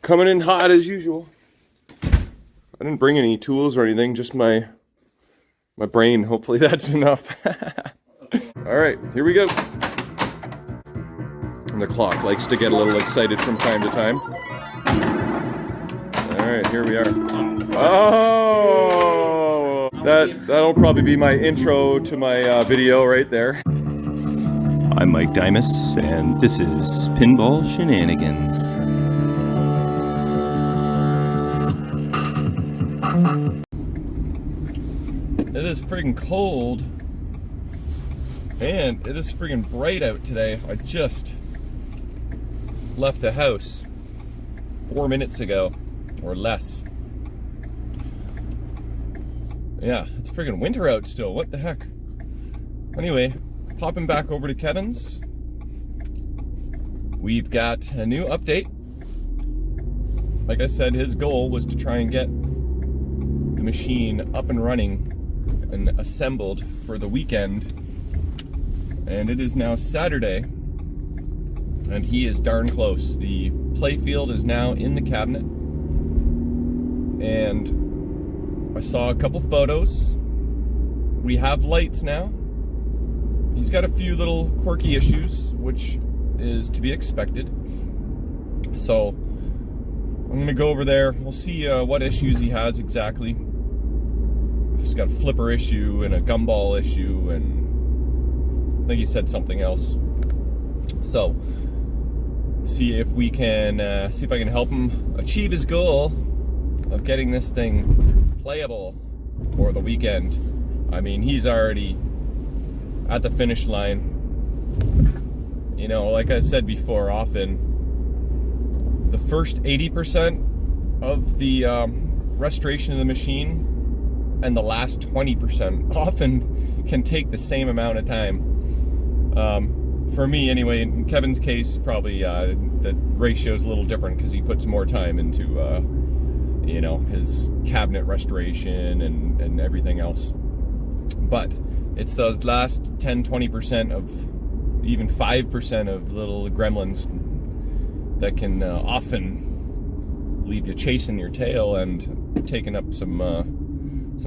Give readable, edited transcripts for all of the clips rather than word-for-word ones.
Coming in hot as usual. I didn't bring any tools or anything, just my brain. Hopefully that's enough. Alright, here we go. And the clock likes to get a little excited from time to time. Alright, here we are. Oh! That'll probably be my intro to my video right there. I'm Mike Dimas, and this is Pinball Shenanigans. It is friggin' cold, and it is friggin' bright out today. I just left the house 4 minutes ago, or less. Yeah, it's friggin' winter out still. What the heck? Anyway, popping back over to Kevin's. We've got a new update. Like I said, his goal was to try and get the machine up and running and assembled for the weekend. And it is now Saturday, and he is darn close. The playfield is now in the cabinet, and I saw a couple photos. We have lights now. He's got a few little quirky issues, which is to be expected. So I'm gonna go over there. We'll see what issues he has exactly. He's got a flipper issue and a gumball issue, and I think he said something else. So see if we can see if I can help him achieve his goal of getting this thing playable for the weekend. I mean, he's already at the finish line. You know, like I said before, often the first 80% of the restoration of the machine and the last 20% often can take the same amount of time. For me anyway, in Kevin's case, probably the ratio is a little different because he puts more time into you know, his cabinet restoration and everything else. But it's those last 10-20% of even 5% of little gremlins that can often leave you chasing your tail and taking up some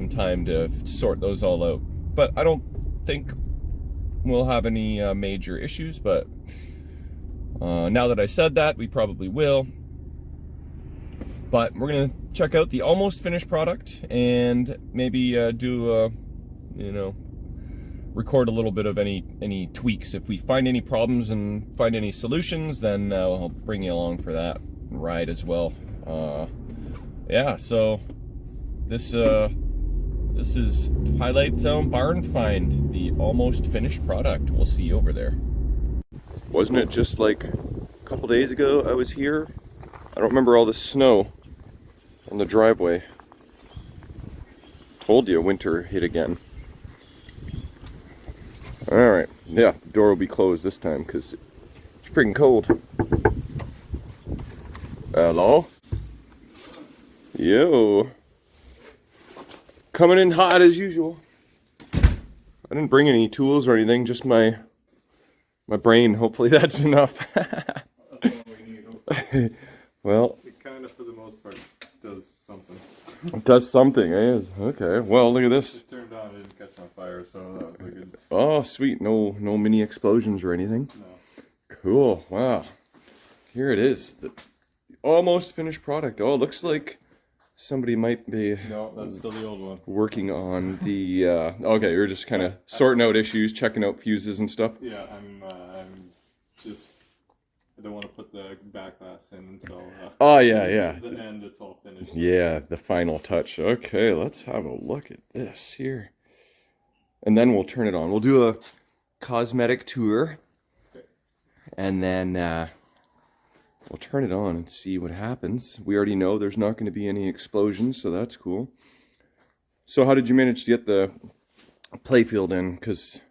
time to sort those all out. But I don't think we'll have any major issues, but now that I said that, we probably will. But we're gonna check out the almost finished product and maybe do you know, record a little bit of any tweaks. If we find any problems and find any solutions, then I'll bring you along for that ride as well. Yeah, so this is Twilight Zone Barn Find, the almost finished product. We'll see you over there. Wasn't it just like a couple days ago I was here? I don't remember all the snow on the driveway. Told you winter hit again. Alright, yeah, the door will be closed this time because it's freaking cold. Hello? Yo. Coming in hot as usual. I didn't bring any tools or anything, just my brain. Hopefully that's enough. That's all we need. Well, it kind of, for the most part, does something. It does something, eh? Okay, well, look at this. It turned on, it didn't catch on fire, so that was a good... Oh, sweet. No mini explosions or anything. No. Cool. Wow. Here it is. The almost finished product. Oh, it looks like somebody might be... No, that's still the old one. Working on the... okay, you're just kind of sorting out issues, checking out fuses and stuff. Yeah, I'm just... I don't want to put the back glass in until... oh, yeah. The end, it's all finished. Yeah, the final touch. Okay, let's have a look at this here. And then we'll turn it on. We'll do a cosmetic tour. Okay. And then we'll turn it on and see what happens. We already know there's not going to be any explosions, so that's cool. So how did you manage to get the playfield in? Because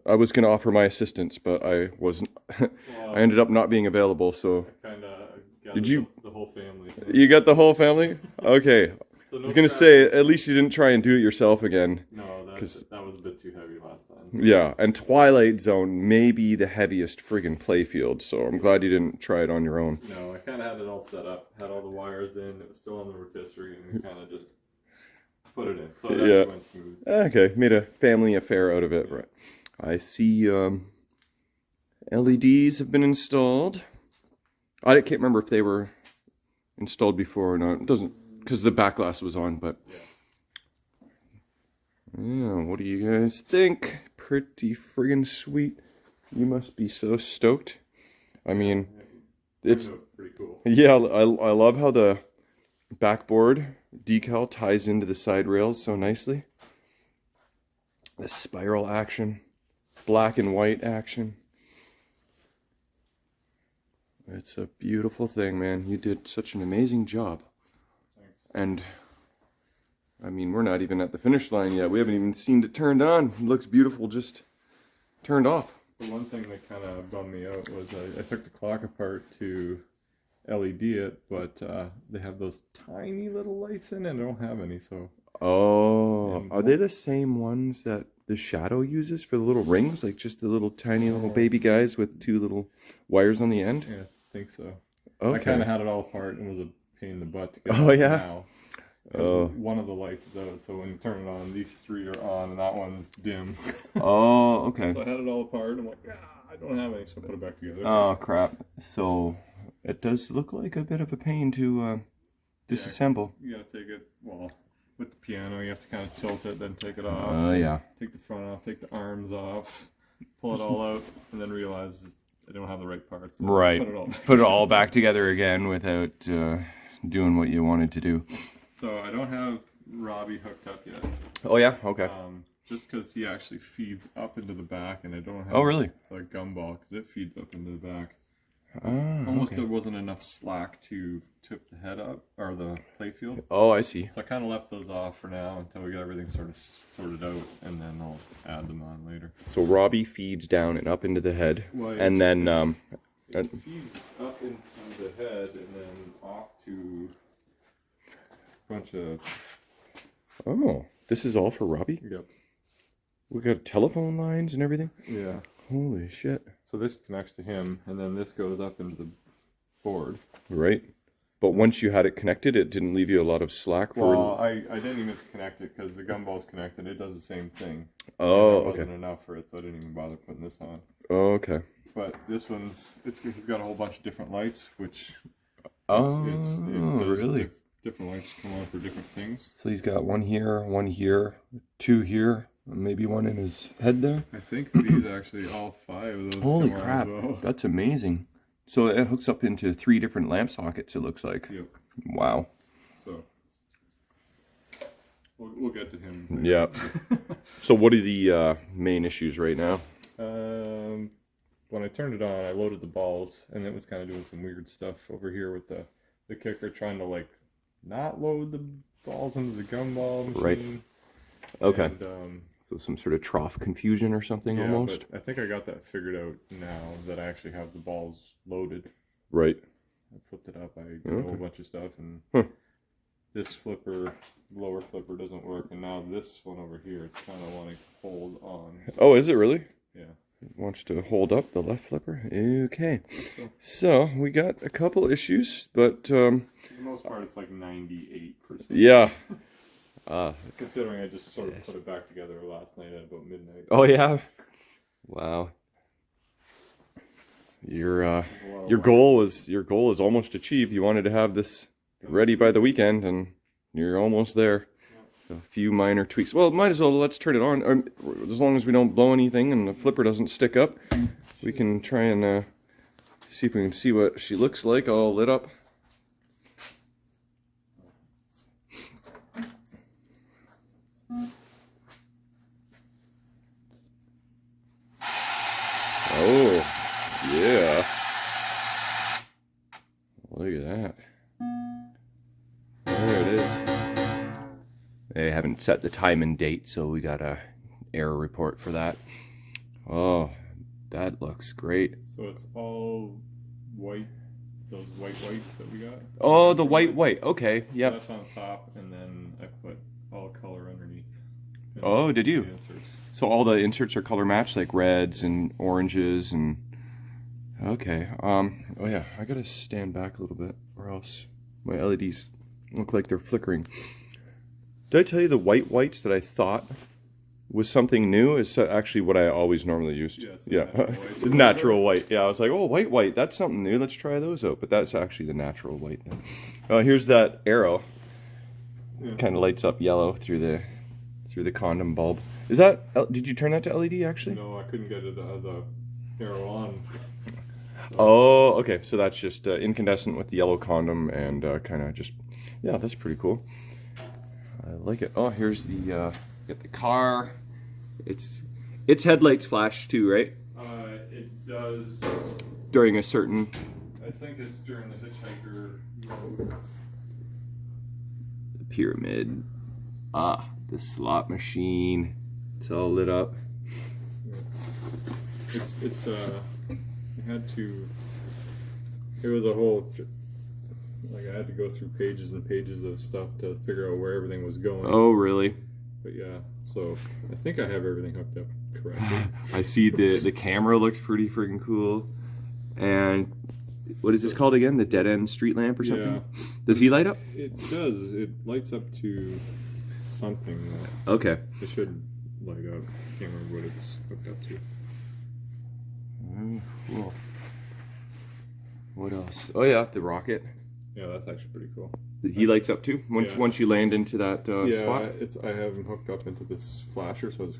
I was going to offer my assistance, but I wasn't. Well, I ended up not being available, so... I kind of got Did you... the whole family. You got the whole family? Okay. So no I was going to say, at least you didn't try and do it yourself again. No, that was a bit too heavy last time. ones. Yeah, and Twilight Zone may be the heaviest friggin' playfield, so I'm glad you didn't try it on your own. No, I kind of had it all set up, had all the wires in, it was still on the rotisserie, and we kind of just put it in. So it actually went smooth. Okay, made a family affair out of it. Right. I see LEDs have been installed. I can't remember if they were installed before or not. It doesn't, because the back glass was on, but... Yeah, what do you guys think? Pretty friggin' sweet. You must be so stoked. I mean, it's pretty cool. Yeah, I love how the backboard decal ties into the side rails so nicely. The spiral action, black and white action. It's a beautiful thing, man. You did such an amazing job. Thanks. And I mean, we're not even at the finish line yet. We haven't even seen it turned on. It looks beautiful, just turned off. The one thing that kind of bummed me out was I took the clock apart to LED it, but they have those tiny little lights in it. I don't have any, so... Oh, are they the same ones that the Shadow uses for the little rings? Like just the little tiny little baby guys with two little wires on the end? Yeah, I think so. Okay. I kind of had it all apart and was a pain in the butt to get Oh, it yeah? now. One of the lights is out, so when you turn it on, these three are on, and that one's dim. Oh, okay. So I had it all apart. I'm like, I don't have any, so I put it back together. Oh, crap. So it does look like a bit of a pain to disassemble. You gotta take it, well, with the piano, you have to kind of tilt it, then take it off. Oh, yeah. Take the front off, take the arms off, pull it all out, and then realize I don't have the right parts. So Right. Put it all back together again without doing what you wanted to do. So I don't have Robbie hooked up yet. Oh, yeah? Okay. Just because he actually feeds up into the back, and I don't have really? a gumball because it feeds up into the back. Almost there wasn't enough slack to tip the head up, or the playfield. Oh, I see. So I kind of left those off for now until we get everything sort of sorted out, and then I'll add them on later. So Robbie feeds down and up into the head, and then it feeds up into the head and then off to a bunch of... Oh, this is all for Robbie? Yep. We got telephone lines and everything? Yeah. Holy shit. So this connects to him, and then this goes up into the board. Right. But once you had it connected, it didn't leave you a lot of slack for... Well, I didn't even connect it because the gumball's connected. It does the same thing. Oh, and okay. wasn't enough for it, so I didn't even bother putting this on. Oh, okay. But this one's, he's got a whole bunch of different lights, which... Really? Different lights come on for different things. So he's got one here, two here, maybe one in his head there. I think these actually, all 5 of those Holy come crap, on as well. that's amazing. So it hooks up into 3 different lamp sockets, it looks like. Yep. Wow. So, we'll get to him. Yeah. So what are the main issues right now? When I turned it on, I loaded the balls, and it was kind of doing some weird stuff over here with the kicker, trying to like not load the balls into the gumball machine. Right. Okay. And, so some sort of trough confusion or something almost? But I think I got that figured out now that I actually have the balls loaded. Right. I flipped it up, I did a whole bunch of stuff, and this flipper, lower flipper doesn't work, and now this one over here, it's kind of wanting to hold on. Oh, is it really? Yeah. It wants to hold up the left flipper? Okay. So, we got a couple issues, but... For the most part, it's like 98%. Yeah. Considering I just sort of put it back together last night at about midnight. Oh, yeah? Wow. Your goal is almost achieved. You wanted to have this ready by the weekend, and you're almost there. A few minor tweaks. Well, might as well let's turn it on. As long as we don't blow anything and the flipper doesn't stick up, we can try and see if we can see what she looks like all lit up. Oh, yeah. Look at that. There it is. They haven't set the time and date, so we got a error report for that. Oh, that looks great. So it's all white, those whites that we got? Oh, the white. Okay, yep. That's on top, and then I put all color underneath. Oh, did you? So all the inserts are color matched, like reds and oranges and... Okay, oh yeah, I gotta stand back a little bit or else my LEDs look like they're flickering. Did I tell you the whites that I thought was something new is actually what I always normally used? Yes, yeah, natural white. Yeah, I was like, oh, white, that's something new. Let's try those out. But that's actually the natural white. Here's that arrow. Yeah. Kind of lights up yellow through the condom bulb. Is that? Did you turn that to LED actually? No, I couldn't get the arrow on. Oh, okay. So that's just incandescent with the yellow condom and kind of just, yeah, that's pretty cool. I like it. Oh, here's the get the car. Its headlights flash too, right? It does. During a certain. I think it's during the hitchhiker mode. The pyramid. Ah, the slot machine. It's all lit up. It's I had to. It was a whole. Like I had to go through pages and pages of stuff to figure out where everything was going. Oh, really? But yeah, so I think I have everything hooked up correctly. I see the camera looks pretty freaking cool. And what is this called again? The dead end street lamp or something? Yeah. Does he light up? It does. It lights up to something. Okay. It should light up. I can't remember what it's hooked up to. Cool. What else? Oh yeah, the rocket. Yeah, that's actually pretty cool. He lights up too once you land into that spot. I have him hooked up into this flasher, so it's.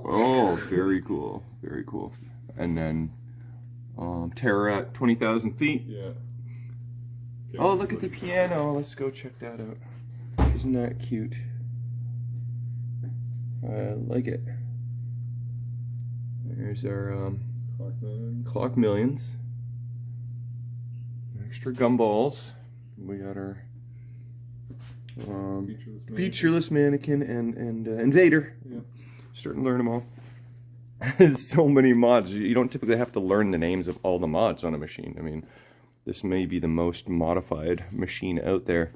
Oh, very cool, very cool. And then terror at 20,000 feet. Yeah. Oh, look at the piano. Let's go check that out. Isn't that cute? I like it. There's our clock millions. Extra gumballs. We got our featureless mannequin and invader. Yeah. Starting to learn them all. There's so many mods. You don't typically have to learn the names of all the mods on a machine. I mean, this may be the most modified machine out there.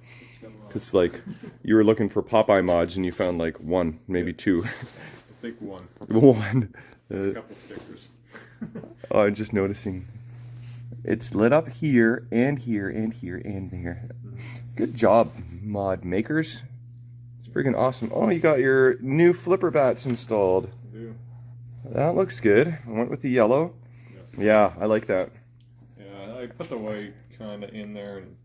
Because, like, you were looking for Popeye mods and you found, like, one, maybe two. I think one. One. A couple stickers. Oh, I'm just noticing. It's lit up here, and here, and here, and there. Good job, mod makers. It's freaking awesome. Oh, you got your new flipper bats installed. I do. That looks good. I went with the yellow. Yeah, I like that. Yeah, I put the white kind of in there and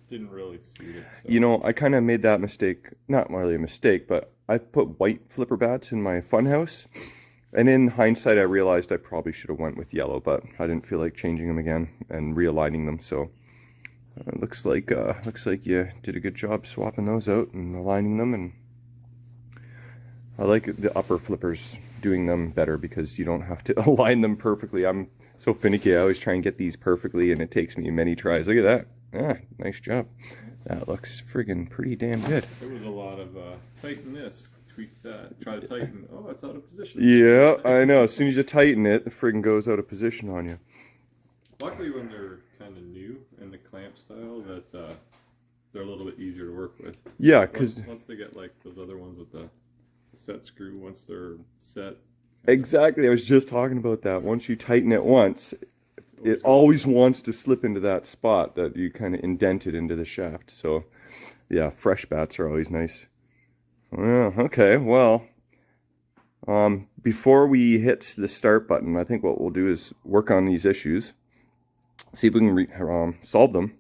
didn't really see it. So. You know, I kind of made that mistake. Not really a mistake, but I put white flipper bats in my funhouse. And in hindsight, I realized I probably should have went with yellow, but I didn't feel like changing them again and realigning them. So it looks like you did a good job swapping those out and aligning them. And I like the upper flippers doing them better because you don't have to align them perfectly. I'm so finicky. I always try and get these perfectly, and it takes me many tries. Look at that. Ah, nice job. That looks friggin' pretty damn good. There was a lot of tighten this. Tweak that, try to tighten. Oh, it's out of position. Yeah, I know. As soon as you tighten it, the friggin' goes out of position on you. Luckily, when they're kind of new in the clamp style, that they're a little bit easier to work with. Yeah, because once they get like those other ones with the set screw, once they're set. Exactly. I was just talking about that. Once you tighten it once, it always wants to slip into that spot that you kind of indented into the shaft. So, yeah, fresh bats are always nice. Yeah, okay, well, before we hit the start button, I think what we'll do is work on these issues, see if we can solve them,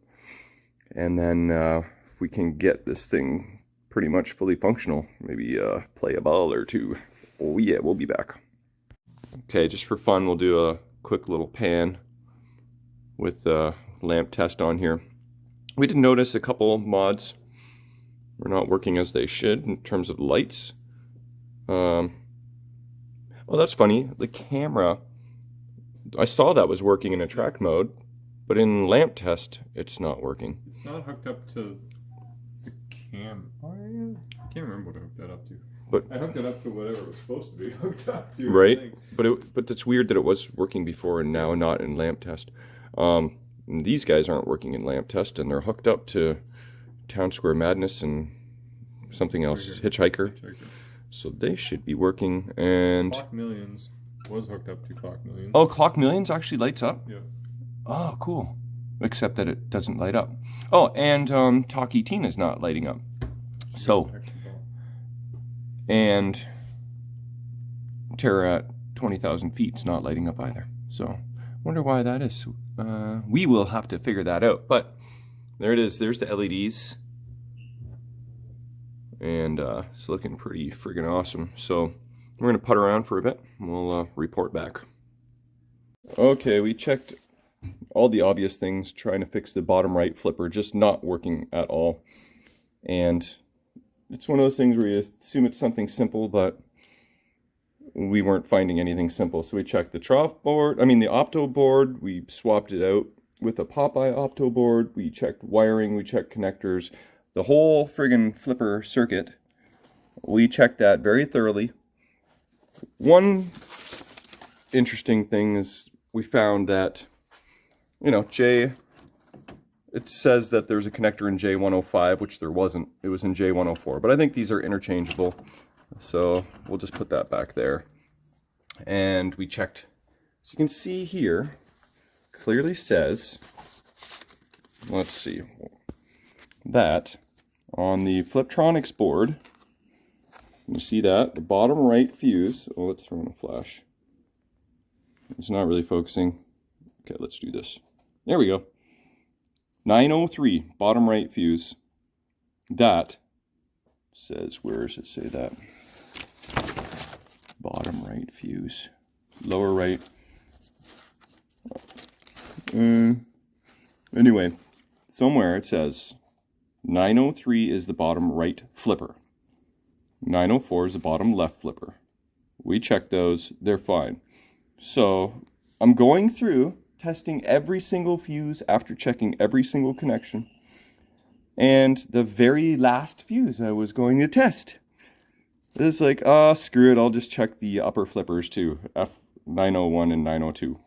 and then if we can get this thing pretty much fully functional, maybe play a ball or two. Oh yeah, we'll be back. Okay, just for fun, we'll do a quick little pan with lamp test on here. We did notice a couple mods were not working as they should in terms of lights. Well, that's funny. The camera, I saw that was working in attract mode, but in lamp test, it's not working. It's not hooked up to the cam. Oh, yeah. I can't remember what I hooked that up to. But I hooked it up to whatever it was supposed to be hooked up to. Right. But it's weird that it was working before and now not in lamp test. These guys aren't working in lamp test, and they're hooked up to Town Square Madness and something else, Hitchhiker. So they should be working. And Clock Millions was hooked up to Clock Millions. oh, Clock Millions actually lights up? Yeah. Oh, cool. Except that it doesn't light up. Oh, and Talkie Tina's not lighting up. So, and Terra at 20,000 feet is not lighting up either. So, wonder why that is. We will have to figure that out. But there it is. There's the LEDs. And it's looking pretty friggin' awesome. So, we're going to putt around for a bit. We'll report back. Okay, we checked all the obvious things, trying to fix the bottom right flipper, just not working at all. And it's one of those things where you assume it's something simple, but we weren't finding anything simple. So we checked the trough board, the opto board, we swapped it out with a Popeye opto board, we checked wiring, we checked connectors, the whole friggin' flipper circuit. We checked that very thoroughly. One interesting thing is we found that, you know, it says that there's a connector in J105, which there wasn't. It was in J104, but I think these are interchangeable. So we'll just put that back there. And we checked, as you can see here, clearly says, let's see, that on the Fliptronics board, you see that, the bottom right fuse, oh, let's throw in a flash. It's not really focusing. Okay, let's do this. There we go. 903, bottom right fuse. That says, where does it say that? Bottom right fuse. Lower right. Anyway, somewhere it says 903 is the bottom right flipper. 904 is the bottom left flipper. We checked those, they're fine. So I'm going through testing every single fuse after checking every single connection. And the very last fuse I was going to test is like, screw it, I'll just check the upper flippers too, F901 and 902.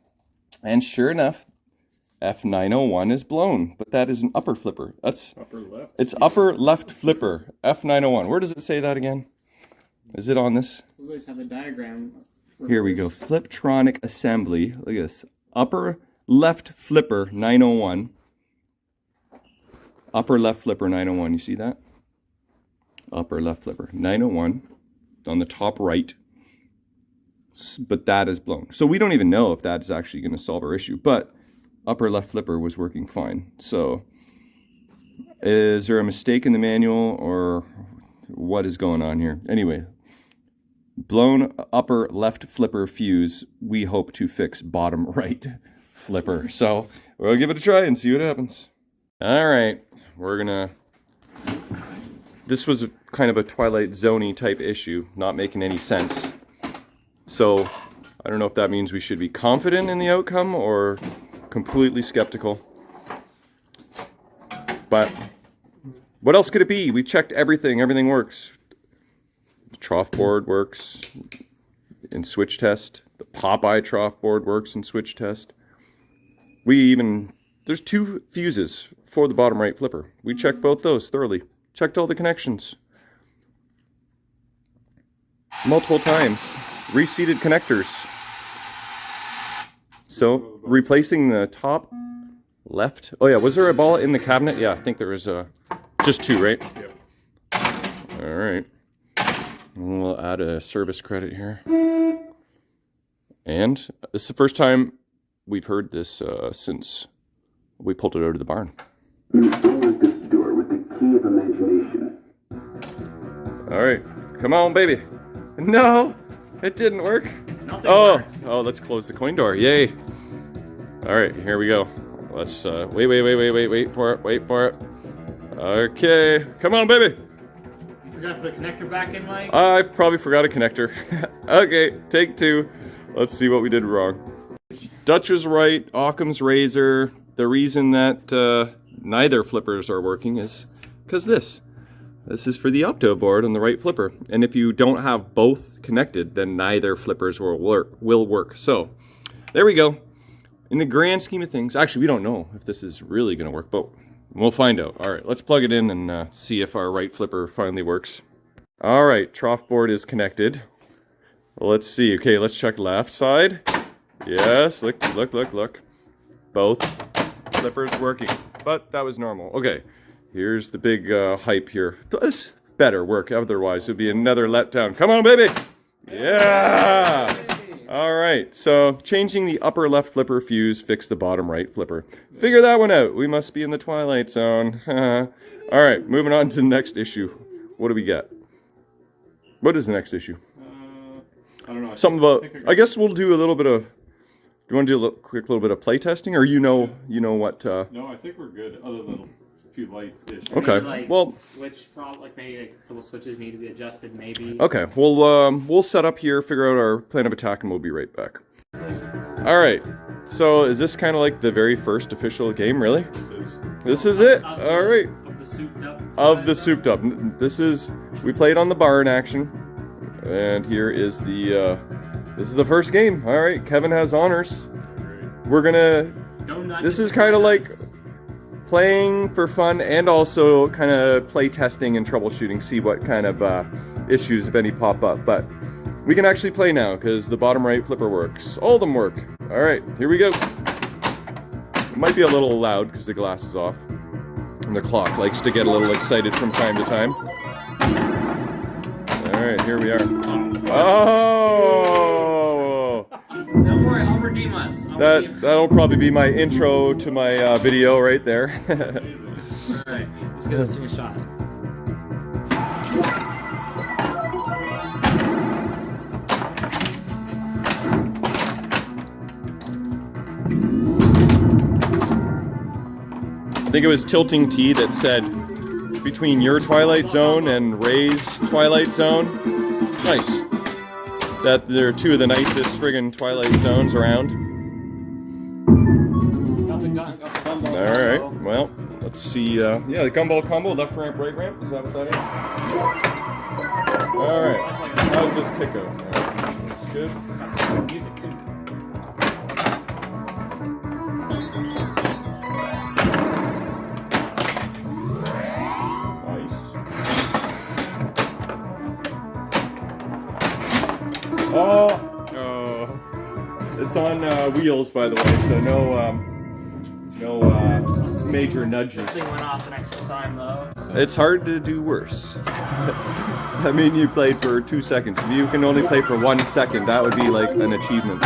And sure enough, F901 is blown, but that is an upper flipper. That's upper left. It's upper left flipper, F901. Where does it say that again? Is it on this? We always have a diagram. Here we go. Fliptronic assembly. Look at this. Upper left flipper 901. Upper left flipper 901. You see that? Upper left flipper 901 on the top right. But that is blown. So we don't even know if that is actually going to solve our issue. But upper left flipper was working fine. So is there a mistake in the manual or what is going on here? Anyway, blown upper left flipper fuse, we hope to fix bottom right flipper. So we'll give it a try and see what happens. All right, we're gonna, this was kind of a Twilight Zone-y type issue, not making any sense. So I don't know if that means we should be confident in the outcome or completely skeptical. But what else could it be? We checked everything, everything works. The trough board works in switch test. The Popeye trough board works in switch test. There's 2 fuses for the bottom right flipper. We checked both those thoroughly. Checked all the connections. Multiple times. Reseated connectors. So, replacing the top left. Oh yeah, was there a ball in the cabinet? Yeah, I think there was just 2, right? Yep. All right. We'll add a service credit here. And this is the first time we've heard this since we pulled it out of the barn. Install this door with the key of imagination. All right, come on, baby. No, it didn't work. Nothing works. Oh, let's close the coin door. Yay. All right, here we go. Let's wait for it. Okay, come on, baby. You forgot to put a connector back in, Mike? I probably forgot a connector. Okay, take 2. Let's see what we did wrong. Dutch was right, Occam's razor. The reason that neither flippers are working is because this is for the opto board on the right flipper. And if you don't have both connected, then neither flippers will work. So, there we go. In the grand scheme of things, actually we don't know if this is really going to work, but we'll find out. All right, let's plug it in and see if our right flipper finally works. All right, trough board is connected. Let's see. Okay, let's check left side. Yes, look. Both flippers working, but that was normal. Okay, here's the big hype here. This better work, otherwise it would be another letdown. Come on, baby! Yeah! All right, so changing the upper left flipper fuse, fix the bottom right flipper. Figure that one out. We must be in the Twilight Zone. All right, moving on to the next issue. What do we get? What is the next issue? I don't know. Something about. I guess we'll do a little bit of. Do you want to do a quick little bit of play testing, or you know what? No, I think we're good. Other than a few lights. Okay. Maybe, like, well, switch problem, like maybe like a couple switches need to be adjusted. Maybe. Okay. We'll set up here, figure out our plan of attack, and we'll be right back. All right. So is this kind of like the very first official game? Really? This is it. All right. Of the souped up. Of the souped up. This is. We played on the bar in action, and here is the. This is the first game. All right, Kevin has honors. We're gonna. This is kind of like playing for fun and also kind of play testing and troubleshooting, see what kind of issues, if any, pop up. But we can actually play now because the bottom right flipper works. All of them work. All right, here we go. It might be a little loud because the glass is off. And the clock likes to get a little excited from time to time. Alright, here we are. Oh! Don't worry, I'll redeem us. That'll probably be my intro to my video right there. Alright, let's give this thing a shot. I think it was Tilting T that said, between your Twilight Zone and Ray's Twilight Zone, nice. That they're two of the nicest friggin' Twilight Zones around. Alright, well, let's see, yeah, the gumball combo, left ramp, right ramp, is that what that is? Alright, how's this kick out? Right. Good? Music too. Oh, it's on wheels, by the way, so no major nudges. This thing went off an extra time though. So. It's hard to do worse. I mean, you played for 2 seconds. If you can only play for 1 second, that would be like an achievement.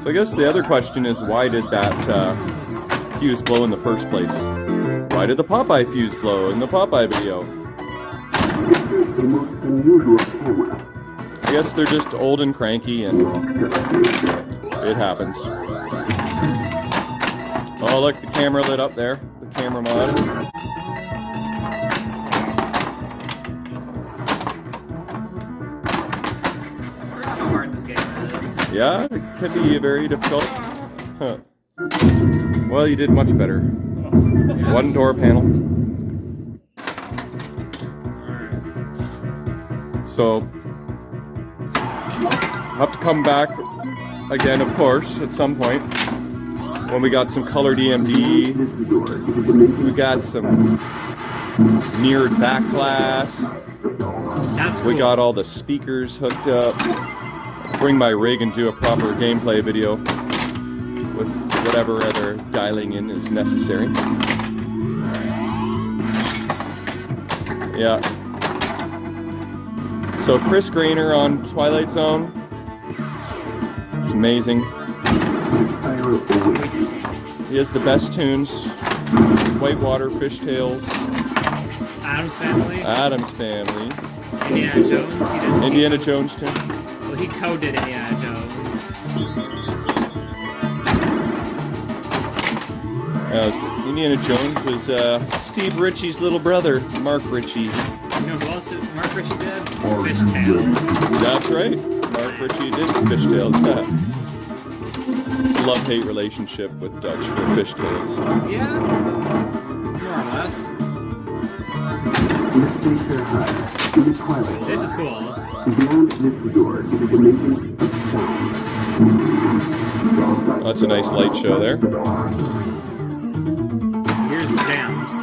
So I guess the other question is, why did that fuse blow in the first place? Why did the Popeye fuse blow in the Popeye video? I guess they're just old and cranky and it happens. Oh look, the camera lit up there. The camera mod. How hard this game is. Yeah, it can be very difficult. Huh. Well, you did much better. Yeah. One door panel. So, have to come back again, of course, at some point. When we got some color DMD, we got some mirrored back glass. That's cool. We got all the speakers hooked up. Bring my rig and do a proper gameplay video with whatever other dialing in is necessary. Yeah. So Chris Grainer on Twilight Zone. It's amazing. He has the best tunes. Whitewater, Fishtails. Addams Family. Addams Family. Indiana Jones. Indiana Jones too. Well, he co-did Indiana Jones. Indiana Jones was Steve Ritchie's little brother, Mark Ritchie. You know who else Mark Ritchie did? Fishtails. That's right. Mark Ritchie did Fishtails. Love-hate relationship with Dutch for Fishtails. Yeah. More or less. in the Twilight This is cool. Zone. Beyond this door is a dimension of sound. That's a nice light show there. Here's the jams.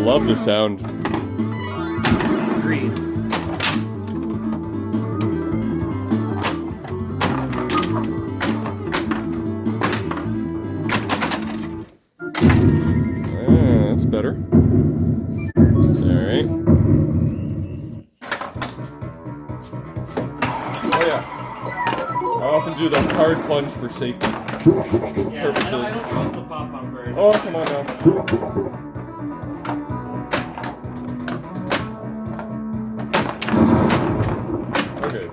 Love the sound. Agreed. That's better. Alright. Oh yeah. I often do the hard plunge for safety Yeah, purposes. I don't trust the pop pump very much. Oh, come on now. Okay.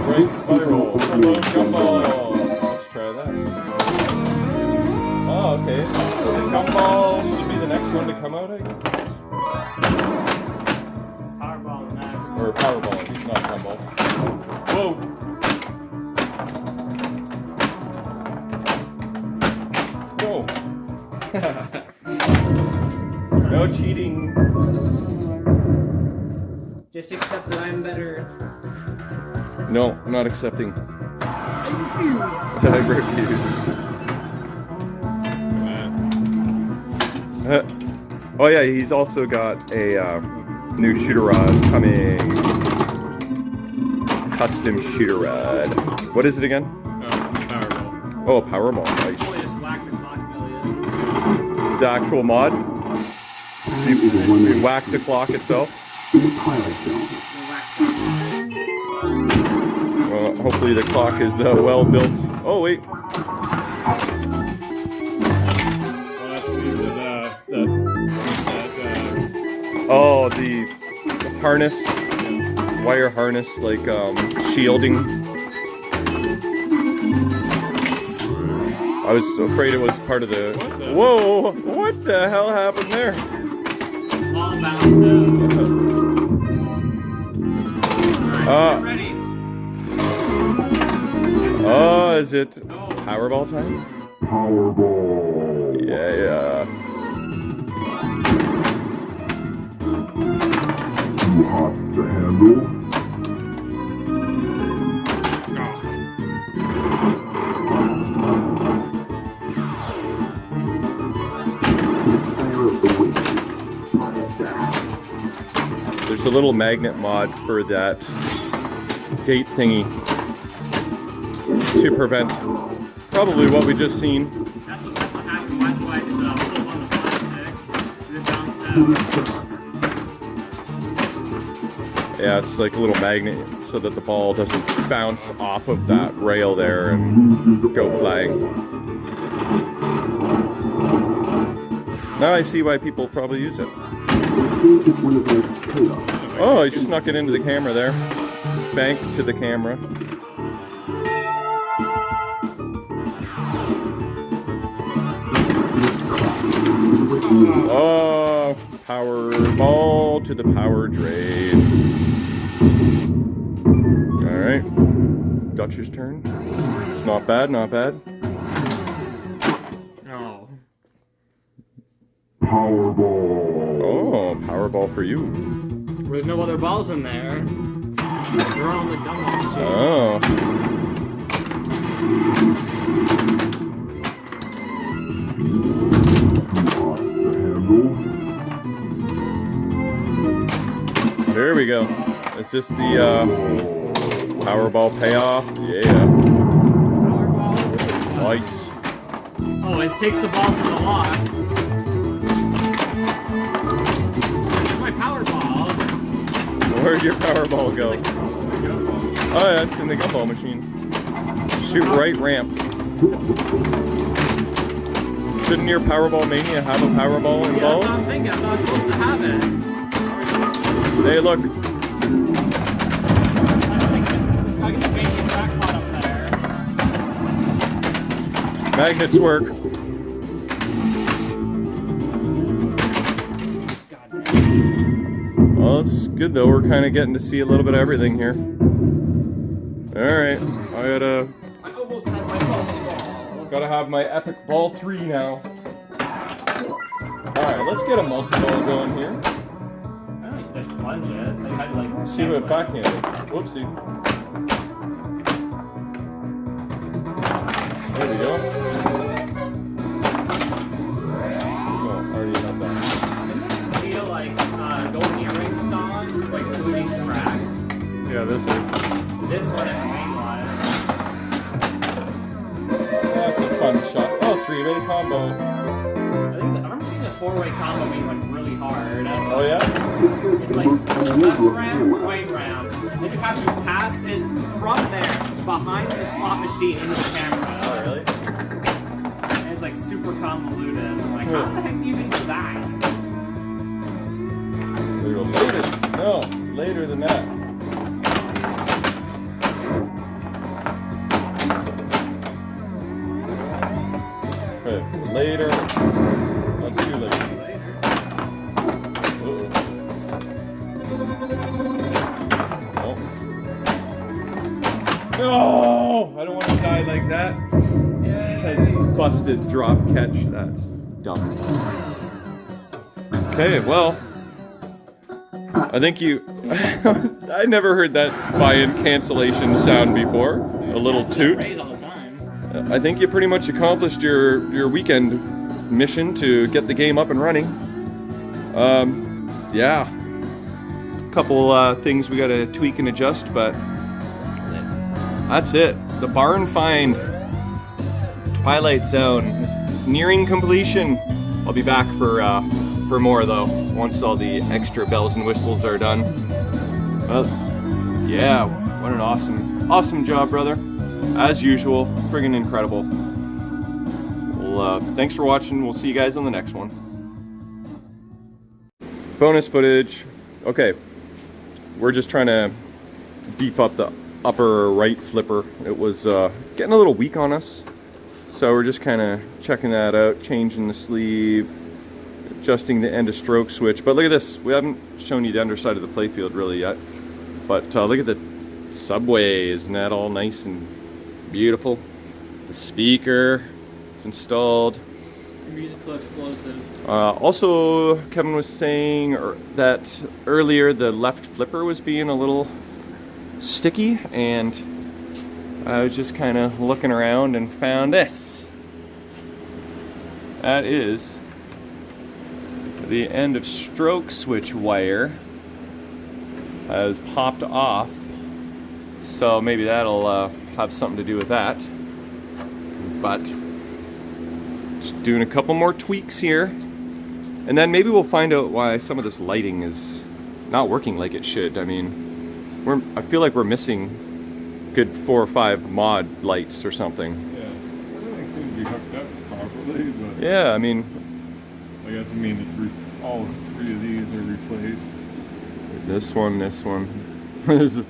Right spiral. Hello, gumball. Let's try that. Oh, okay. So the gumball should be the next one to come out, I guess. Powerball is next. Or Powerball, he's not gumball. Whoa! No! No cheating. Just accept that I'm better. No, I'm not accepting. I refuse. I refuse. Oh yeah, he's also got a new shooter rod coming. Custom shooter rod. What is it again? Powerball. Oh, Powerball. Nice. Boy, just whack the clock millions. The actual mod. Time is a one You whack the clock itself. in the Twilight Zone. Well, hopefully the clock is well built. Oh wait. Oh, the harness, wire harness, like shielding. I was afraid it was part of the. Whoa! What the hell happened there? All bounced out. Get ready. Oh, is it Powerball time? Powerball. Yeah. Too hot to handle. There's a little magnet mod for that gate thingy to prevent probably what we just seen. That's what happened. That's why I did the flip on the plastic. It bounced out. Yeah, it's like a little magnet so that the ball doesn't bounce off of that rail there and go flying. Now I see why people probably use it. Oh, he snuck it into the camera there. Bank to the camera. Oh, power ball to the power drain. Alright. Dutch's turn. It's not bad, not bad. No. Powerball. Oh, power ball for you. There's no other balls in there. They're all on the gumball machine. Oh. There we go. Is this the Powerball payoff? Yeah. Powerball. Nice. Oh, it takes the balls from the lock. Where's my Powerball? Where'd your Powerball go? Oh, yeah, it's in the gumball machine. Shoot right ramp. Shouldn't your Powerball Mania have a Powerball Yeah, that's involved? what I'm thinking. I thought I was supposed to have it. Hey, look. I get the Mania jackpot up there. Magnets work. God damn. Well, Well, it's good though. We're kind of getting to see a little bit of everything here. All right, I almost had my ball. gotta have my epic ball 3 now. All right, let's get a multi-ball going here. I don't think you just plunge it. Like, I'd like See what backhand. Whoopsie. There we go. Oh, I already have that. Didn't you feel like Golden Earrings song, like two of these tracks? Yeah, this is. This one and the main one. That's a fun shot. Oh, 3-way combo. I remember seeing the 4-way combo being like really hard. Oh yeah? It's like left round, right round. Then you have to pass it from there, behind the slot machine into the camera. Oh really? And it's like super convoluted. I'm like, how the heck do you even do that? Later. No, later than that. Okay, later. That's too late. Uh-oh. No, I don't want to die like that. Yay. Busted drop catch. That's dumb. Okay, well, I think you. I never heard that buy-in cancellation sound before. A little toot. Raise all the time. I think you pretty much accomplished your weekend mission to get the game up and running. Yeah. Couple things we gotta tweak and adjust, but that's it. The barn find Twilight Zone nearing completion. I'll be back for more though once all the extra bells and whistles are done. Well, yeah, what an awesome job, brother. As usual, friggin' incredible. Well, thanks for watching. We'll see you guys on the next one. Bonus footage. Okay, we're just trying to beef up the upper right flipper. It was getting a little weak on us, so we're just kind of checking that out, changing the sleeve, adjusting the end of stroke switch. But look at this. We haven't shown you the underside of the playfield really yet, but look at the subway. Isn't that all nice and beautiful? The speaker is installed. Musical explosive. Also, Kevin was saying that earlier the left flipper was being a little sticky, and I was just kind of looking around and found this. That is the end of stroke switch wire has popped off, so maybe that'll have something to do with that. But just doing a couple more tweaks here, and then maybe we'll find out why some of this lighting is not working like it should. I mean, I feel like we're missing good 4 or 5 mod lights or something. Yeah, everything seems to be hooked up properly, but Yeah, I mean, I guess it's all 3 of these are replaced. this one. There's a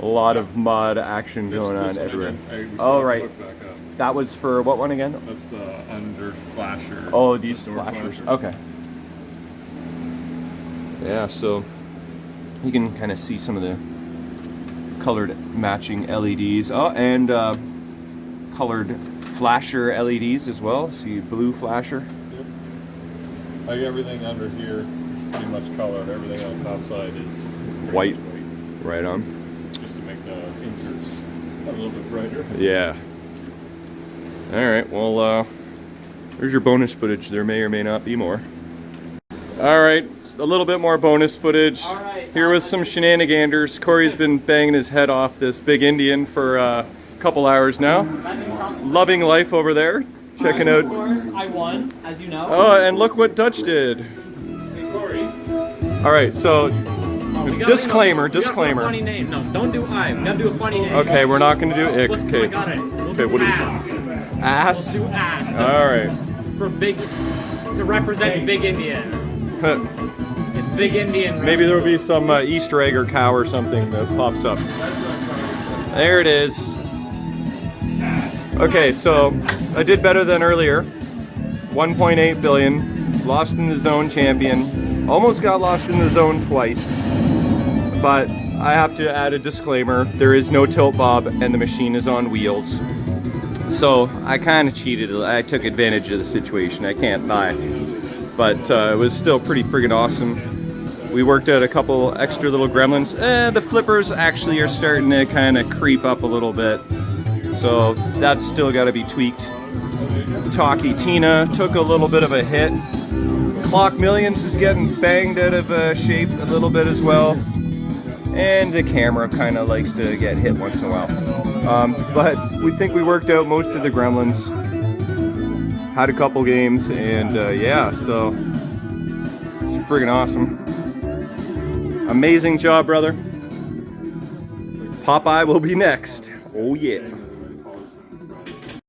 lot of mod action This- going this on one everywhere. we still Oh, have to right. look back up. That was for what one again? That's the under flasher. Oh, these the door flashers. flasher. Okay. Yeah, so you can kind of see some of the colored matching LEDs. Oh, and colored flasher LEDs as well. See, blue flasher. Yep. Like everything under here is pretty much colored. Everything on the top side is White. white, Right on. just to make the inserts a little bit brighter. Yeah. All right. Well, there's your bonus footage. There may or may not be more. All right, a little bit more bonus footage. All right, Here with some shenaniganders. Corey's been banging his head off this big Indian for a couple hours now. Loving life over there. Checking Of out. course, I won, as you know. Oh, and look what Dutch did. Hey, Corey. All right, so We gotta disclaimer. We gotta put a funny name. No, don't do I. We gotta do a funny name. Okay, we're not gonna do ick. Let's, I Okay. got it. We'll Okay, do what do you- ass. Ass. We'll do ass. All right. For big, to represent Big Indian. It's Big Indian. Maybe there'll be some Easter egg or cow or something that pops up. There it is. Okay, so I did better than earlier. 1.8 billion. Lost in the zone champion. Almost got lost in the zone twice. but I have to add a disclaimer. There is no tilt bob and the machine is on wheels. So I kind of cheated. I took advantage of the situation. I can't lie. But it was still pretty friggin' awesome. We worked out a couple extra little gremlins. The flippers actually are starting to kind of creep up a little bit. So that's still got to be tweaked. Talkie Tina took a little bit of a hit. Clock Millions is getting banged out of shape a little bit as well. And the camera kind of likes to get hit once in a while. But we think we worked out most of the gremlins. Had a couple games, and yeah, so it's friggin' awesome. Amazing job, brother. Popeye will be next. Oh yeah.